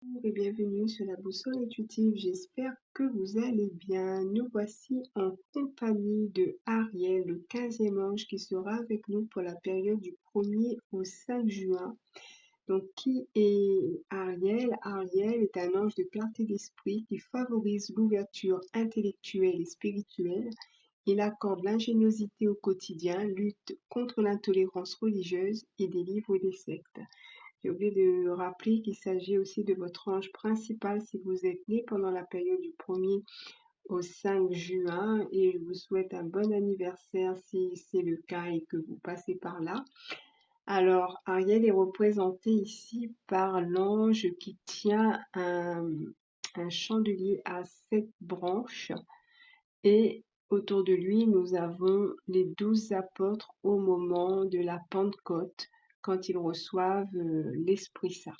Bonjour et bienvenue sur la boussole intuitive. J'espère que vous allez bien. Nous voici en compagnie de Ariel, le 15e ange qui sera avec nous pour la période du 1er au 5 juin. Donc, qui est Ariel? Ariel est un ange de clarté d'esprit qui favorise l'ouverture intellectuelle et spirituelle. Il accorde l'ingéniosité au quotidien, lutte contre l'intolérance religieuse et délivre des sectes. J'ai oublié de rappeler qu'il s'agit aussi de votre ange principal si vous êtes né pendant la période du 1er au 5 juin et je vous souhaite un bon anniversaire si c'est le cas et que vous passez par là. Alors, Ariel est représenté ici par l'ange qui tient un chandelier à 7 branches et autour de lui, nous avons les 12 apôtres au moment de la Pentecôte, quand ils reçoivent l'Esprit Saint.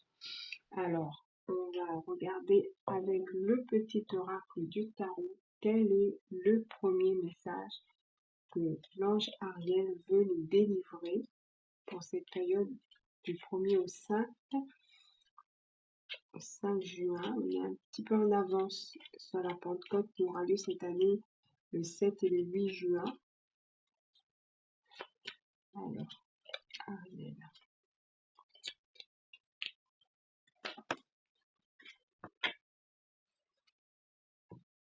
Alors, on va regarder avec le petit oracle du tarot quel est le premier message que l'ange Ariel veut nous délivrer pour cette période du 1er au 5 juin. On est un petit peu en avance sur la Pentecôte qui aura lieu cette année le 7 et le 8 juin. Alors, Ariel.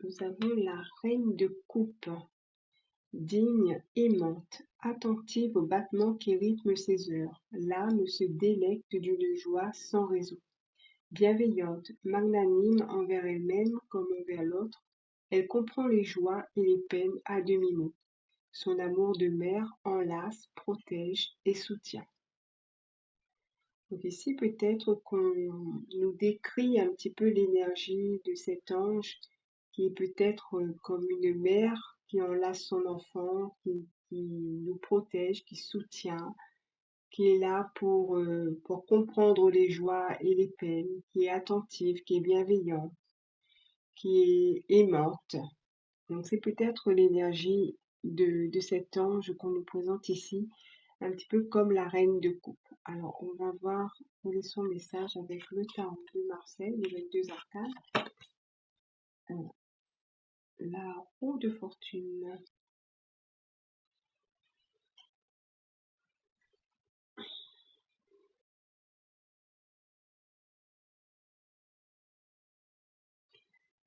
Nous avons la reine de coupe, digne, aimante, attentive aux battements qui rythment ses heures. L'âme se délecte d'une joie sans raison. Bienveillante, magnanime envers elle-même comme envers l'autre, elle comprend les joies et les peines à demi-mot. Son amour de mère enlace, protège et soutient. Donc ici, peut-être qu'on nous décrit un petit peu l'énergie de cet ange qui est peut-être comme une mère qui enlace son enfant, qui nous protège, qui soutient, qui est là pour comprendre les joies et les peines, qui est attentive, qui est bienveillante, qui est aimante. Donc c'est peut-être l'énergie de cet ange qu'on nous présente ici, un petit peu comme la reine de coupe. Alors on va voir quel est son message avec le tarot de Marseille, les 22 arcanes. La roue de fortune.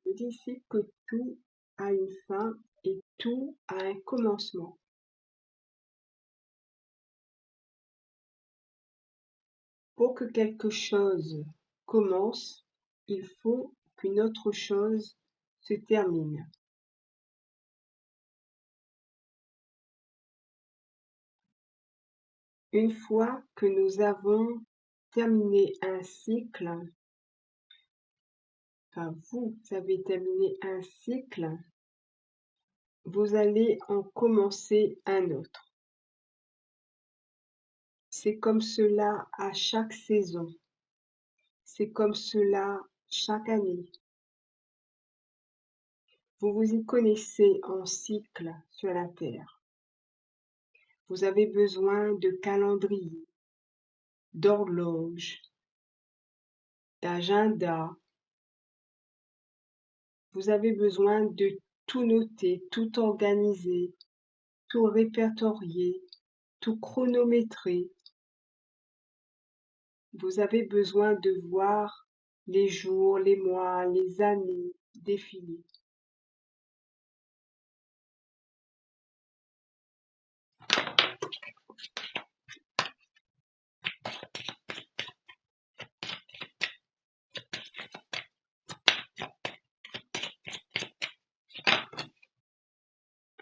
Je dis ici que tout a une fin et tout a un commencement. Pour que quelque chose commence, il faut qu'une autre chose se termine. Une fois que nous avons terminé un cycle, enfin vous avez terminé un cycle, vous allez en commencer un autre. C'est comme cela à chaque saison. C'est comme cela chaque année. Vous vous y connaissez en cycle sur la Terre. Vous avez besoin de calendrier, d'horloge, d'agenda. Vous avez besoin de tout noter, tout organiser, tout répertorier, tout chronométrer. Vous avez besoin de voir les jours, les mois, les années défiler.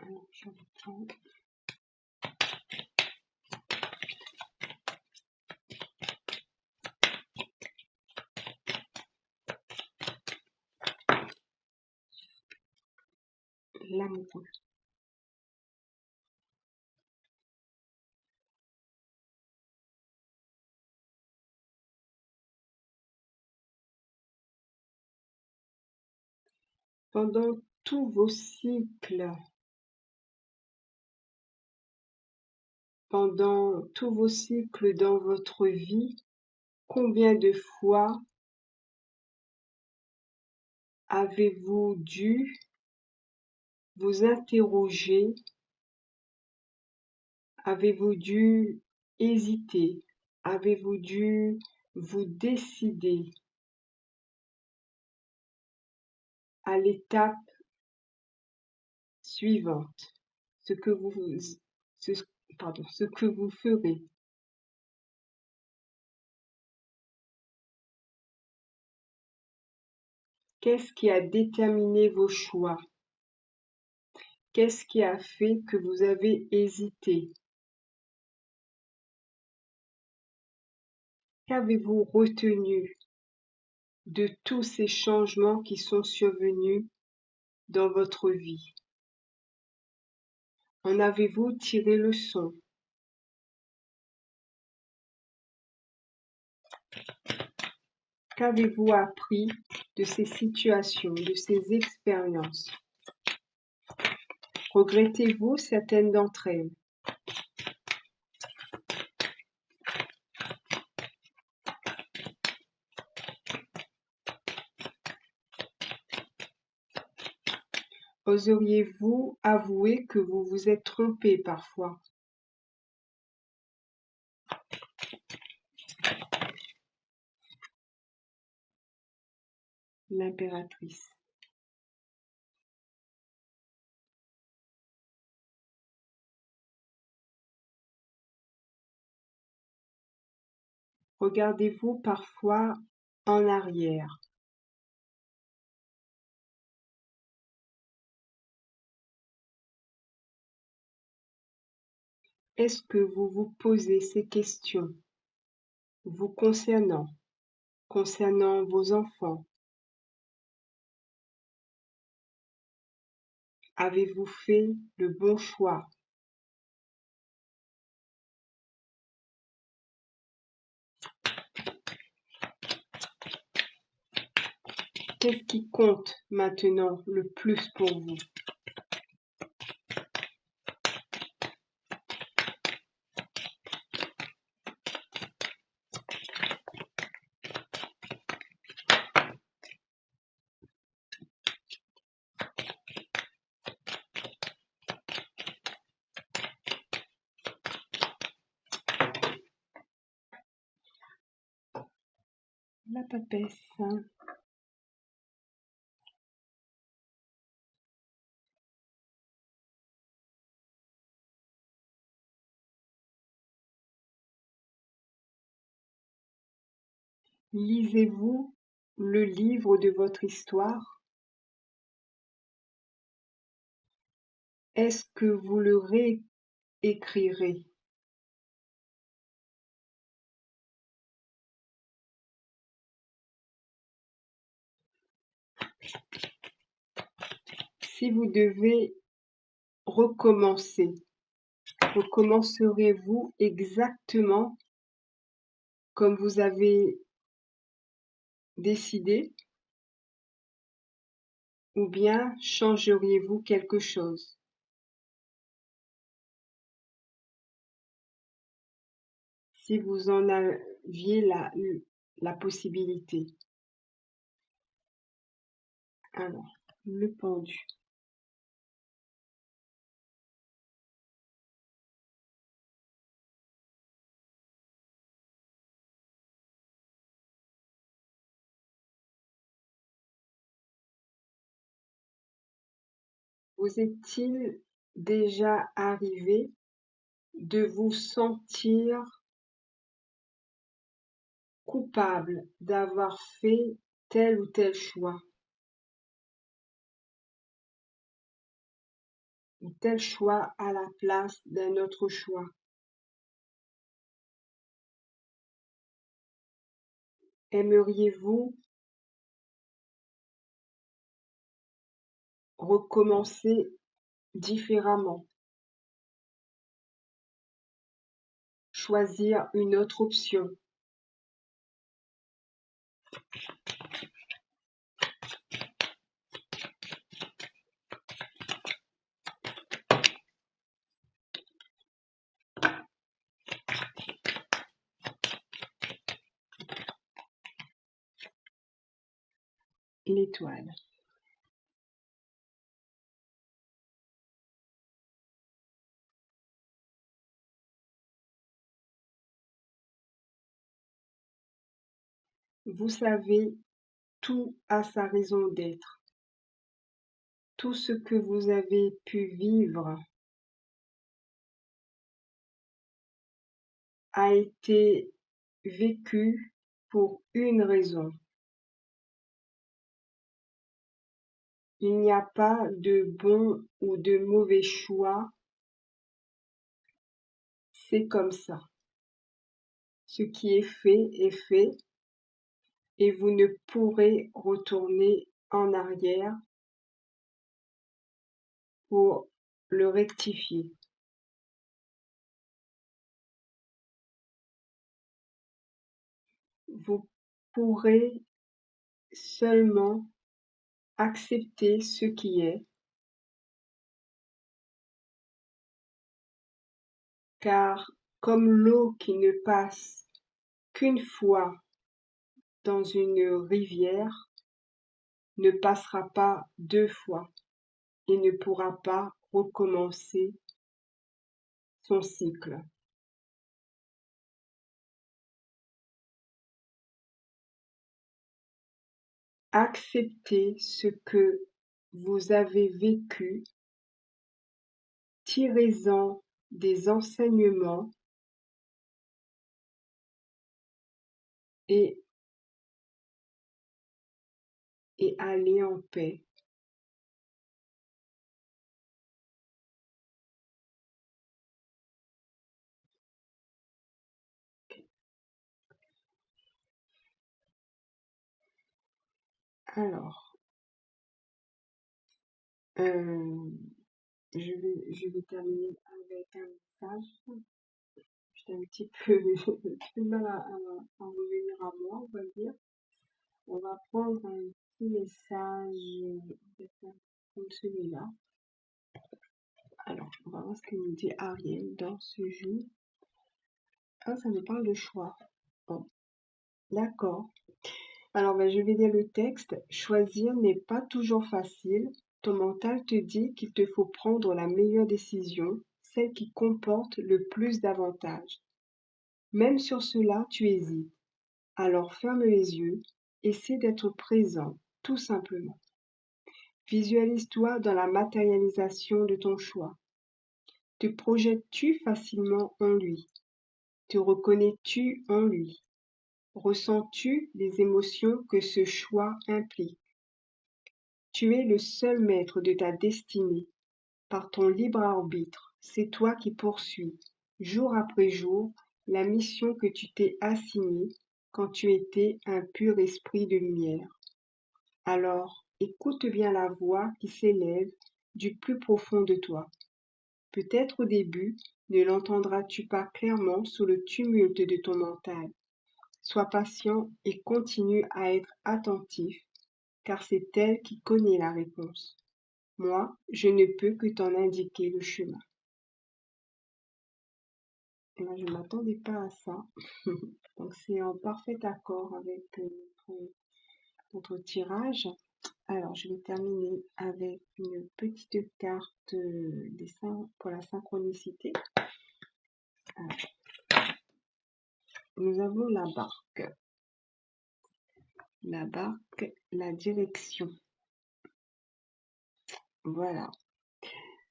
Alors, je reprends. L'amoureux. Pendant tous vos cycles, pendant tous vos cycles dans votre vie, combien de fois Avez-vous dû vous interroger? Avez-vous dû hésiter? Avez-vous dû vous décider à l'étape suivante? Ce que vous, ce, ce que vous ferez. Qu'est-ce qui a déterminé vos choix? Qu'est-ce qui a fait que vous avez hésité? Qu'avez-vous retenu de tous ces changements qui sont survenus dans votre vie? En avez-vous tiré leçon? Qu'avez-vous appris de ces situations, de ces expériences? Regrettez-vous certaines d'entre elles? Oseriez-vous avouer que vous vous êtes trompé parfois? L'impératrice. Regardez-vous parfois en arrière? Est-ce que vous vous posez ces questions vous concernant vos enfants? Avez-vous fait le bon choix? Qu'est-ce qui compte maintenant le plus pour vous? La papesse. Lisez-vous le livre de votre histoire? Est-ce que vous le réécrirez? Si vous devez recommencer, recommencerez-vous exactement comme vous avez décidé ou bien changeriez-vous quelque chose? Si vous en aviez la possibilité. Alors, le pendu. Vous est-il déjà arrivé de vous sentir coupable d'avoir fait tel ou tel choix, ou tel choix à la place d'un autre choix? Aimeriez-vous recommencer différemment, choisir une autre option? L'étoile. Vous savez, tout a sa raison d'être. Tout ce que vous avez pu vivre a été vécu pour une raison. Il n'y a pas de bon ou de mauvais choix, c'est comme ça. Ce qui est fait, et vous ne pourrez retourner en arrière pour le rectifier. Vous pourrez seulement accepter ce qui est, car comme l'eau qui ne passe qu'une fois dans une rivière ne passera pas deux fois et ne pourra pas recommencer son cycle. Acceptez ce que vous avez vécu, tirez-en des enseignements et, et allez en paix. Alors, euh, je vais terminer avec un message. J'ai un petit peu, j'ai un petit peu de mal à revenir à moi, on va dire. On va prendre un petit message, peut-être comme celui-là. Alors, on va voir ce que nous dit Ariel dans ce jeu. Ah, ça nous parle de choix. Bon, d'accord. Alors, je vais lire le texte. Choisir n'est pas toujours facile. Ton mental te dit qu'il te faut prendre la meilleure décision, celle qui comporte le plus d'avantages. Même sur cela, tu hésites. Alors ferme les yeux, essaie d'être présent, tout simplement. Visualise-toi dans la matérialisation de ton choix. Te projettes-tu facilement en lui? Te reconnais-tu en lui? Ressens-tu les émotions que ce choix implique? Tu es le seul maître de ta destinée. Par ton libre arbitre, c'est toi qui poursuis, jour après jour, la mission que tu t'es assignée quand tu étais un pur esprit de lumière. Alors, écoute bien la voix qui s'élève du plus profond de toi. Peut-être au début ne l'entendras-tu pas clairement sous le tumulte de ton mental. Sois patient et continue à être attentif, car c'est elle qui connaît la réponse. Moi, je ne peux que t'en indiquer le chemin. Et là, je ne m'attendais pas à ça. Donc, c'est en parfait accord avec notre tirage. Alors, je vais terminer avec une petite carte pour la synchronicité. Alors, nous avons la barque, la direction. Voilà.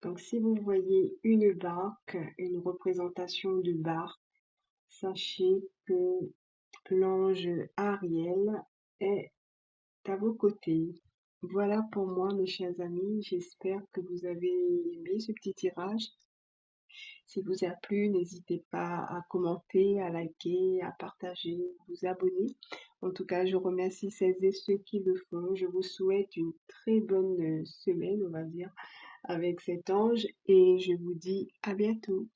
Donc, si vous voyez une barque, une représentation de barque, sachez que l'ange Ariel est à vos côtés. Voilà pour moi, mes chers amis. J'espère que vous avez aimé ce petit tirage. S'il vous a plu, n'hésitez pas à commenter, à liker, à partager, vous abonner. En tout cas, je remercie celles et ceux qui le font. Je vous souhaite une très bonne semaine, on va dire, avec cet ange et je vous dis à bientôt.